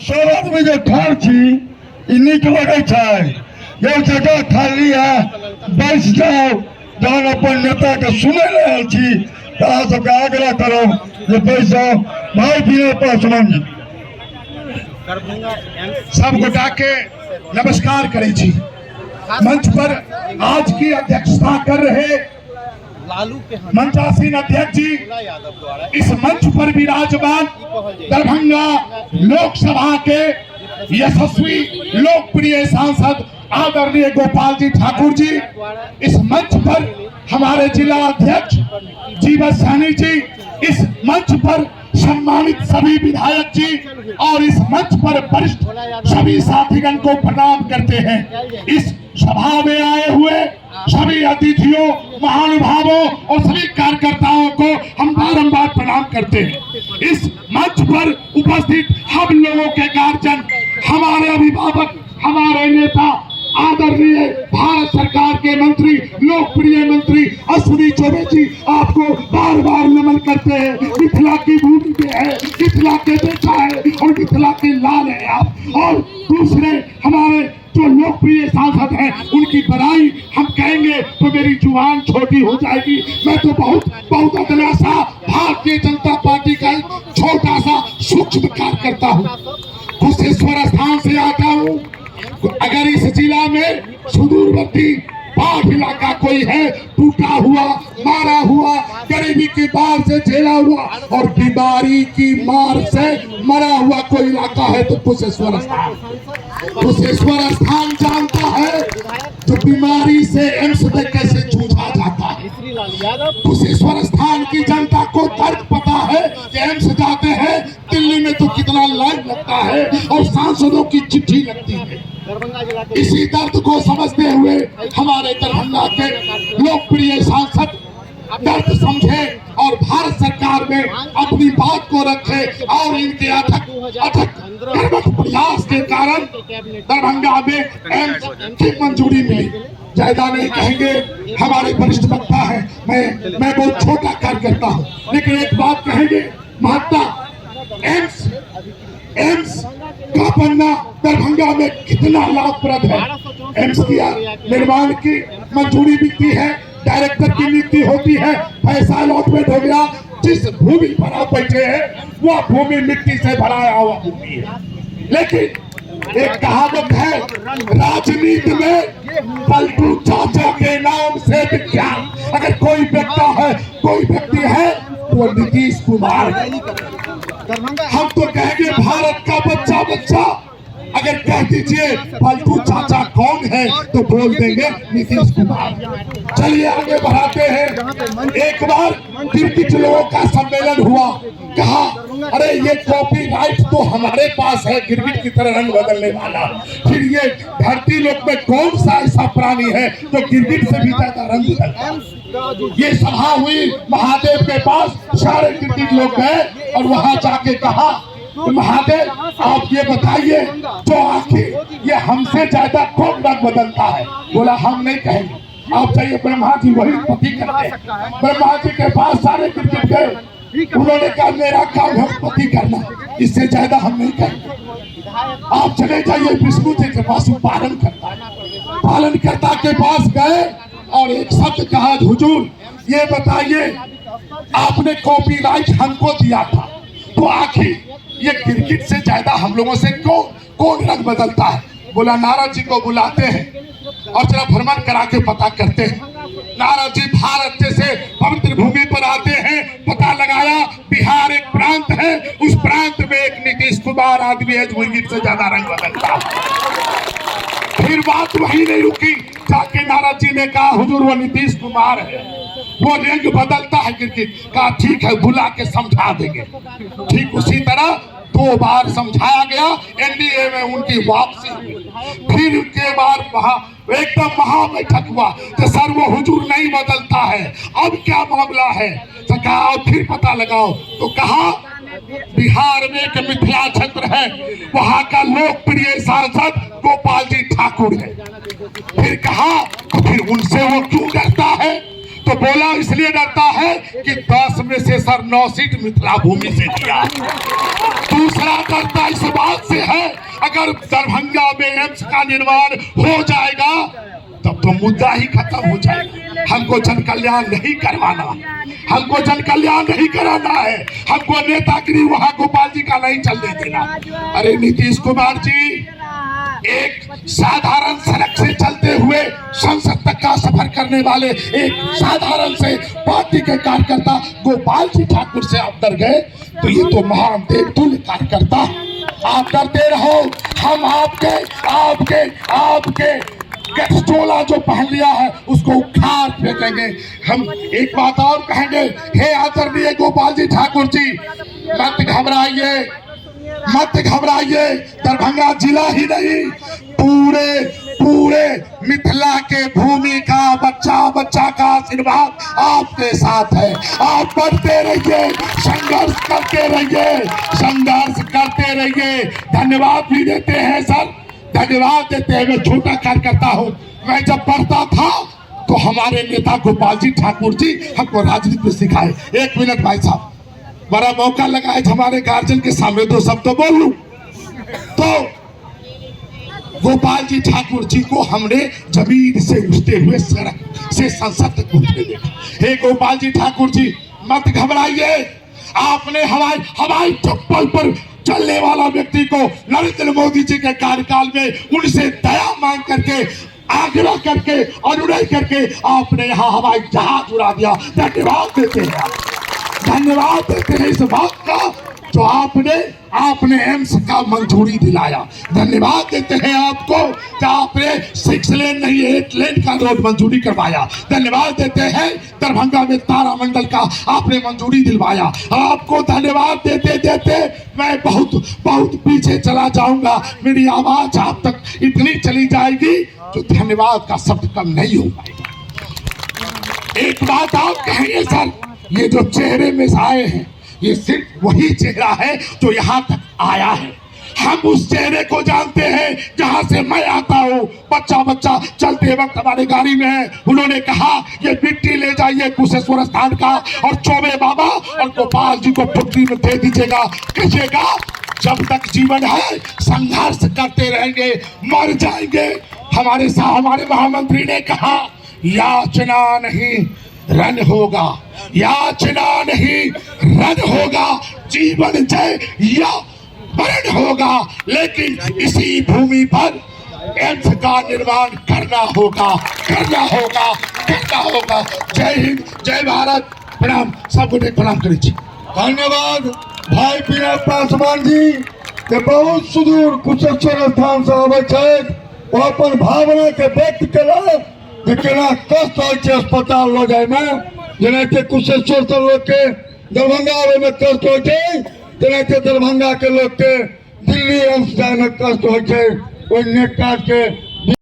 सोलह में जो ठार थी नीक लगे ये जगह खाली है, बैठ जाओ जहां अपन नेता के सुने रहे छी सबके आग्रह करो जे बैठ जाओ। भाई विनय पासवान जी सब गोटा के नमस्कार करे छी। मंच पर आज की अध्यक्षता कर रहे मंचासीन अध्यक्ष जी, इस मंच पर विराजमान दरभंगा लोकसभा के यशस्वी लोकप्रिय सांसद आदरणीय गोपाल जी ठाकुर जी, इस मंच पर हमारे जिला अध्यक्ष जीवन सैनी जी, इस मंच पर सम्मानित सभी विधायक जी और इस मंच पर वरिष्ठ सभी साथीगण को प्रणाम करते हैं। इस सभा में आए हुए सभी अतिथियों, महानुभावों और सभी कार्यकर्ताओं को हम बारंबार प्रणाम करते हैं। इस मंच पर उपस्थित हम लोगों के गार्जियन, हमारे अभिभावक, हमारे नेता, आदरणीय भारत सरकार के मंत्री, लोकप्रिय मंत्री अश्विनी चौबे जी, आपको बार बार नमन करते हैं। मिथिला की भूमि पे है, मिथिला के बेटा है और मिथिला के लाल है आप। और दूसरे हमारे जो लोकप्रिय सांसद हैं उनकी बड़ाई हम कहेंगे तो मेरी जुबान छोटी हो जाएगी। मैं तो बहुत अदला सा भारतीय जनता पार्टी का छोटा सा सूक्ष्म कार्यकर्ता हूँ, कुशेश्वर स्थान से आता हूँ। अगर इस जिला में सुदूरवर्ती बाढ़ इलाका कोई है, टूटा हुआ, मारा हुआ, गरीबी की मार से झेला हुआ और बीमारी की मार से मरा हुआ कोई इलाका है तो कुशेश्वर स्थान। कुशेश्वर स्थान जानता है जो बीमारी से एम्स में कैसे जूझा जाता है। कुशेश्वर स्थान की जनता को दर्द पता है कि एम्स जाते हैं दिल्ली में तो कितना लाइन लगता है और सांसदों की चिट्ठी लगती है। इसी दर्द को समझते हुए हमारे दरभंगा के लोकप्रिय सांसद दर्द समझे और भारत सरकार में अपनी बात को रखे और इनके अथक प्रयास के कारण दरभंगा में एम्स की मंजूरी मिली। ज्यादा नहीं कहेंगे, हमारे वरिष्ठ वक्ता है, मैं बहुत छोटा कार्यकर्ता हूँ, लेकिन एक बात कहेंगे, महत्ता एम्स का बनना दरभंगा में कितना लाभप्रद है। एम्स किया निर्माण की मंजूरी मिलती है, डायरेक्टर की नियुक्ति होती है, पैसा अलॉटमेंट हो गया। जिस भूमि पर आप बैठे हैं वह भूमि मिट्टी से भराया हुआ भूमि है। लेकिन एक कहावत है राजनीति में, पलटू चाचा के नाम से विख्यात अगर कोई व्यक्ति है तो नीतीश कुमार है। हम तो कहेंगे भारत का बच्चा अगर कह दीजिए पलटू चाचा कौन है तो बोल देंगे नीतीश कुमार। चलिए आगे बढ़ाते हैं। एक बार क्रिकेट लोगों का सम्मेलन हुआ, कहा अरे ये कॉपीराइट तो हमारे पास है क्रिकेट की तरह रंग बदलने वाला, फिर ये धरती लोक में कौन सा ऐसा प्राणी है जो क्रिकेट से भी ज्यादा रंग बदलता है। ये सभा हुई महादेव के पास, सारे क्रिकेट लोग गए और वहां जाके कहा महादेव आप ये बताइए तो आखिर ये हमसे ज्यादा कौन रंग बदलता है। बोला हम नहीं कहेंगे, आप चाहिए ब्रह्मा जी वही पति करते हैं। ब्रह्मा जी के पास सारे क्रिकेट गए, उन्होंने कहा मेरा काम है पति करना, इससे ज्यादा हम नहीं कहेंगे। आप चले जाइए विष्णु जी के पास, पालनकर्ता के पास गए और एक शब्द कहा हुजूर ये बताइए आपने कॉपीराइट हमको दिया था तो आखिर ये क्रिकेट से ज्यादा हम लोगों से कौन रंग बदलता है। बोला नारद जी को बुलाते हैं और जरा भ्रमण करा के पता करते हैं। नारद जी भारत जैसे पवित्र भूमि पर आते हैं, पता लगाया बिहार एक प्रांत है, उस प्रांत में एक नीतीश कुमार आदमी है जो क्रिकेट से ज्यादा रंग बदलता है। फिर बात वही नहीं रुकी, जाके नारद जी ने कहा हुजूर वो नीतीश कुमार है, वो रंग बदलता है क्रिकेट का। ठीक है बुला के समझा देंगे। ठीक उसी तरह 2 बार समझाया गया, एनडीए में उनकी वापसी हुई। फिर उनके बाद एकदम महा बैठक हुआ कि सर वो हुजूर नहीं बदलता है, अब क्या मामला है। तो कहा फिर पता लगाओ, तो कहा बिहार में एक मिथिला क्षेत्र है, वहां का लोकप्रिय सांसद गोपाल जी ठाकुर है। फिर कहा तो फिर उनसे वो क्यों डरता है, तो बोला इसलिए डरता है कि 10 में से सर 9 सीट मिथिला भूमि से दिया। दूसरा डरता इस बात से है अगर दरभंगा में एम्स का निर्माण हो जाएगा तब तो मुद्दा ही खत्म हो जाएगा। हमको जन कल्याण नहीं करवाना, हमको जन कल्याण नहीं कराना है, हमको नेतागिरी वहां गोपाल जी का नहीं चलने देना। अरे नीतीश कुमार जी, एक साधारण सड़क से चलते हुए संसद तक का सफर करने वाले एक साधारण से पार्टी के कार्यकर्ता गोपाल जी ठाकुर से आप डर गए, तो ये तो महान देवतुल्य कार्यकर्ता। आप डरते रहो, हम आपके आपके आपके गठजोला जो पहन लिया है उसको उखाड़ फेंकेंगे। हम एक बात और कहेंगे, हे आदरणीय गोपाल जी ठाकुर जी, मत घबराइए, मत घबराइए। दरभंगा जिला ही नहीं, पूरे मिथिला के भूमि का बच्चा बच्चा का आशीर्वाद आपके साथ है। आप बढ़ते रहिए, संघर्ष करते रहिए, संघर्ष करते रहिए। धन्यवाद भी देते हैं सर, धन्यवाद देते हैं। मैं छोटा कार्यकर्ता हूँ, मैं जब पढ़ता था तो हमारे नेता गोपाल जी ठाकुर जी हमको राजनीति में सिखाए। एक मिनट भाई साहब, बड़ा मौका लगा है हमारे गार्जियन के सामने दो शब्द तो बोल लूं। तो गोपाल जी ठाकुर जी को हमने जमीन से उठते हुए सड़क से संसद तक उठते देखा। हे गोपाल जी ठाकुर जी, मत घबराइए। आपने हवाई चप्पल पर चलने वाला व्यक्ति को नरेंद्र मोदी जी के कार्यकाल में उनसे दया मांग करके, आग्रह करके, अनुनय करके आपने यहाँ हवाई जहाज उड़ा दिया। धन्यवाद देते हैं, धन्यवाद देते हैं इस बात का जो आपने एम्स का मंजूरी दिलाया। धन्यवाद देते हैं आपको कि आपने 6 लेन नहीं 8 लेन का रोड मंजूरी करवाया। धन्यवाद देते हैं दरभंगा में तारामंडल का आपने मंजूरी दिलवाया। आपको धन्यवाद देते देते मैं बहुत पीछे चला जाऊंगा, मेरी आवाज आप तक इतनी चली जाएगी जो धन्यवाद का शब्द कम नहीं हो पाएगा। एक बात आप कहेंगे सर, ये जो चेहरे में आए हैं ये सिर्फ वही चेहरा है जो यहाँ तक आया है। हम उस चेहरे को जानते हैं जहाँ से मैं आता हूँ। बच्चा चलते वक्त हमारे गाड़ी में है, उन्होंने कहा ये मिट्टी ले जाइए कुशेश्वर स्थान का और चौबे बाबा और गोपाल जी को पुट्टी में दे दीजिएगा। कहिएगा जब तक जीवन है संघर्ष करते रहेंगे, मर जाएंगे। हमारे महामंत्री ने कहा याचना नहीं रन होगा, याचना नहीं रन होगा, जीवन जय या मरण होगा। लेकिन इसी भूमि पर एम्स का निर्माण करना होगा, करना होगा, करना होगा। जय हिंद, जय भारत। प्रणाम, सबको प्रणाम करीजिए। धन्यवाद भाई पीरा पासवान जी के बहुत सुदूर कुशेश्वर स्थान से आवे छथि, ओ अपन भावना के व्यक्त केलक जे केना कष्ट होइ छै अस्पताल लऽ जाय में। जेनाहिते कुशेश्वर से लोग के दरभंगा आवे में कष्ट होइ छै, तेनाहिते दरभंगा के लोग के दिल्ली एम्स जाय में कष्ट होइ छै। ओहि नेता के